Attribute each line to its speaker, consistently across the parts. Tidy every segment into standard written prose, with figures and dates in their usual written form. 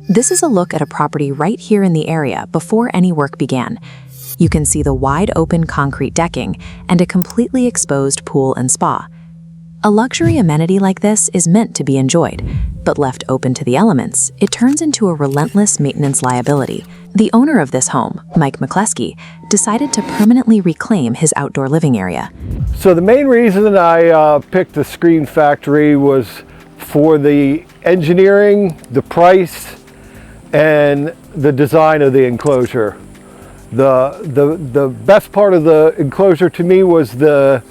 Speaker 1: This is a look at a property right here in the area before any work began. You can see the wide open concrete decking and a completely exposed pool and spa. A luxury amenity like this is meant to be enjoyed, but left open to the elements, it turns into a relentless maintenance liability. The owner of this home, Mike McCleskey, decided to permanently reclaim his outdoor living area.
Speaker 2: So the main reason I picked the Screen Factory was for the engineering, the price, and the design of the enclosure. The best part of the enclosure to me was the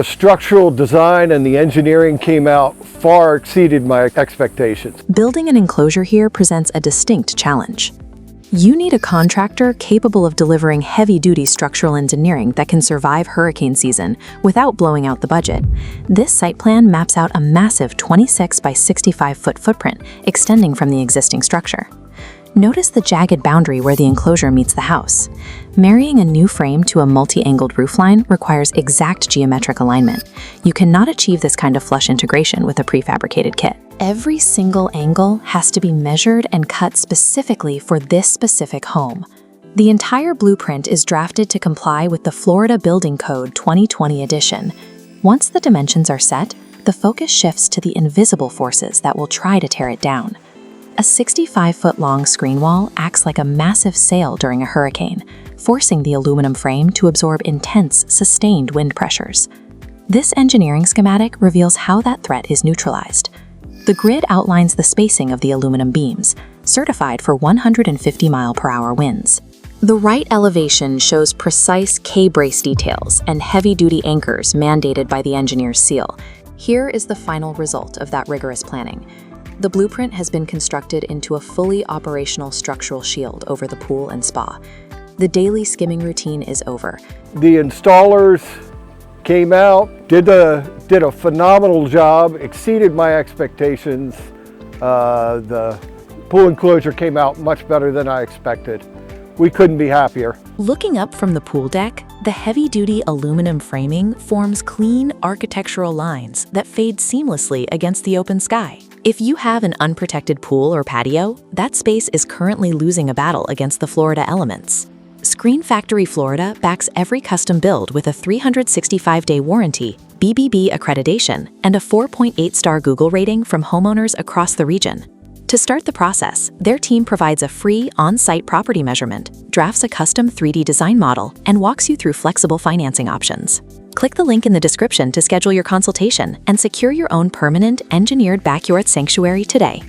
Speaker 2: structural design, and the engineering came out far exceeded my expectations.
Speaker 1: Building an enclosure here presents a distinct challenge. You need a contractor capable of delivering heavy-duty structural engineering that can survive hurricane season without blowing out the budget. This site plan maps out a massive 26 by 65 foot footprint extending from the existing structure. Notice the jagged boundary where the enclosure meets the house. Marrying a new frame to a multi-angled roofline requires exact geometric alignment. You cannot achieve this kind of flush integration with a prefabricated kit. Every single angle has to be measured and cut specifically for this specific home. The entire blueprint is drafted to comply with the Florida Building Code 2020 edition. Once the dimensions are set, the focus shifts to the invisible forces that will try to tear it down. A 65-foot-long screen wall acts like a massive sail during a hurricane, forcing the aluminum frame to absorb intense, sustained wind pressures. This engineering schematic reveals how that threat is neutralized. The grid outlines the spacing of the aluminum beams, certified for 150-mile-per-hour winds. The right elevation shows precise K-brace details and heavy-duty anchors mandated by the engineer's seal. Here is the final result of that rigorous planning. The blueprint has been constructed into a fully operational structural shield over the pool and spa. The daily skimming routine is over.
Speaker 2: The installers came out, did a phenomenal job, exceeded my expectations. The pool enclosure came out much better than I expected. We couldn't be happier.
Speaker 1: Looking up from the pool deck, the heavy-duty aluminum framing forms clean architectural lines that fade seamlessly against the open sky. If you have an unprotected pool or patio, that space is currently losing a battle against the Florida elements. Screen Factory Florida backs every custom build with a 365-day warranty, BBB accreditation, and a 4.8-star Google rating from homeowners across the region. To start the process, their team provides a free on-site property measurement, drafts a custom 3D design model, and walks you through flexible financing options. Click the link in the description to schedule your consultation and secure your own permanent, engineered backyard sanctuary today.